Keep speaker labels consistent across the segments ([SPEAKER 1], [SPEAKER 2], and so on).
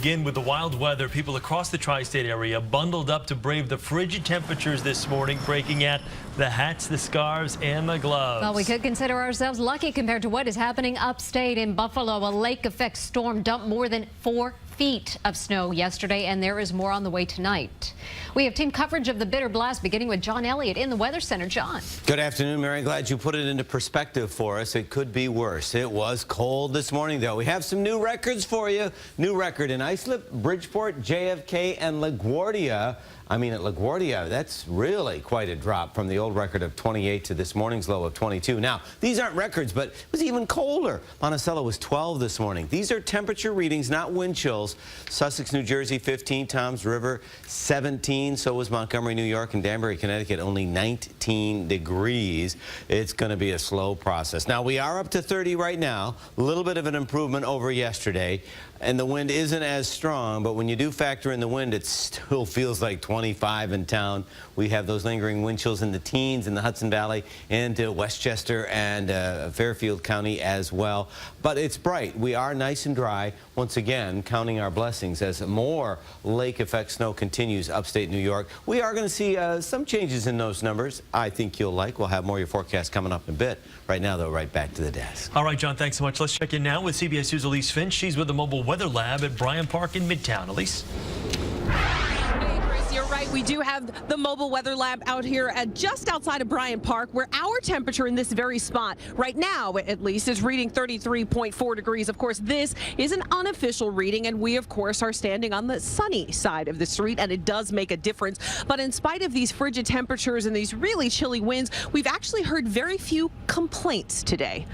[SPEAKER 1] begin with the wild weather. People across the tri-state area bundled up to brave the frigid temperatures this morning, breaking out the hats, the scarves, and the gloves.
[SPEAKER 2] Well, we could consider ourselves lucky compared to what is happening upstate in Buffalo. A lake-effect storm dumped more than 4 feet of snow yesterday, and there is more on the way tonight. We have team coverage of the bitter blast, beginning with John Elliott in the Weather Center. John.
[SPEAKER 3] Good afternoon, Mary. Glad you put it into perspective for us. It could be worse. It was cold this morning, though. We have some new records for you. New record in Islip, Bridgeport, JFK, and LaGuardia. I mean, at LaGuardia, that's really quite a drop from the old record of 28 to this morning's low of 22. Now, these aren't records, but it was even colder. Monticello was 12 this morning. These are temperature readings, not wind chills. Sussex, New Jersey, 15. Toms River, 17. So was Montgomery, New York, and Danbury, Connecticut, only 19 degrees. It's going to be a slow process. Now, we are up to 30 right now. A little bit of an improvement over yesterday. And the wind isn't as strong, but when you do factor in the wind, it still feels like 25 in town. We have those lingering wind chills in the teens in the Hudson Valley and Westchester and Fairfield County as well. But it's bright. We are nice and dry. Once again, counting our blessings as more lake effect snow continues upstate New York. We are going to see some changes in those numbers. I think you'll like. We'll have more of your forecast coming up in a bit. Right now, though, right back to the desk.
[SPEAKER 1] All right, John, thanks so much. Let's check in now with CBS News' Elise Finch. She's with the Mobile Weather Lab at Bryant Park in Midtown. Elise?
[SPEAKER 4] You're right. We do have the Mobile Weather Lab out here at just outside of Bryant Park, where our temperature in this very spot right now, at least, is reading 33.4 degrees. Of course, this is an unofficial reading, and we, of course, are standing on the sunny side of the street, and it does make a difference. But in spite of these frigid temperatures and these really chilly winds, we've actually heard very few complaints today.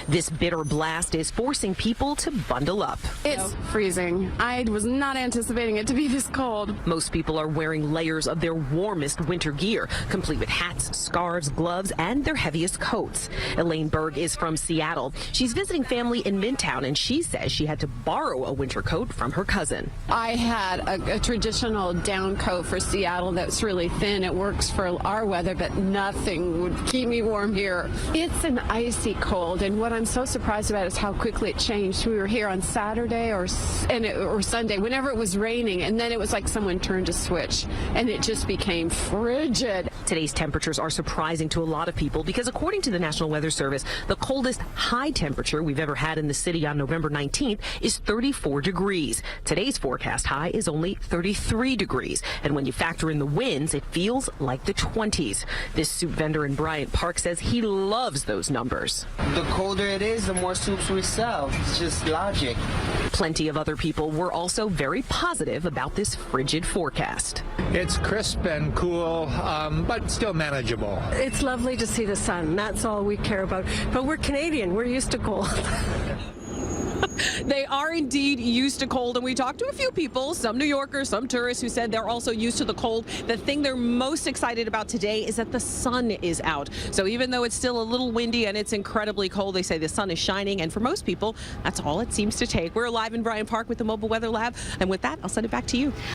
[SPEAKER 4] This bitter blast is forcing people to bundle up.
[SPEAKER 5] It's freezing. I was not anticipating it to be this cold.
[SPEAKER 4] Most people are wearing layers of their warmest winter gear, complete with hats, scarves, gloves, and their heaviest coats. Elaine Berg is from Seattle. She's visiting family in Midtown, and she says she had to borrow a winter coat from her cousin.
[SPEAKER 5] I had a traditional down coat for Seattle that's really thin. It works for our weather, but nothing would keep me warm here. It's an icy cold, and what I'm so surprised about is how quickly it changed. We were here on Saturday or Sunday, whenever it was raining, and then it was like someone turned a switch, and it just became frigid.
[SPEAKER 4] Today's temperatures are surprising to a lot of people because, according to the National Weather Service, the coldest high temperature we've ever had in the city on November 19th is 34 degrees. Today's forecast high is only 33 degrees, and when you factor in the winds, it feels like the 20s. This soup vendor in Bryant Park says he loves those numbers.
[SPEAKER 6] The colder it is, the more soups we sell. It's just logic.
[SPEAKER 4] Plenty of other people were also very positive about this frigid forecast.
[SPEAKER 7] It's crisp and cool, but still manageable.
[SPEAKER 8] It's lovely to see the sun. That's all we care about. But we're Canadian. We're used to cold.
[SPEAKER 4] They are indeed used to cold, and we talked to a few people, some New Yorkers, some tourists, who said they're also used to the cold. The thing they're most excited about today is that the sun is out. So even though it's still a little windy and it's incredibly cold, they say the sun is shining, and for most people, that's all it seems to take. We're live in Bryant Park with the Mobile Weather Lab, and with that, I'll send it back to you.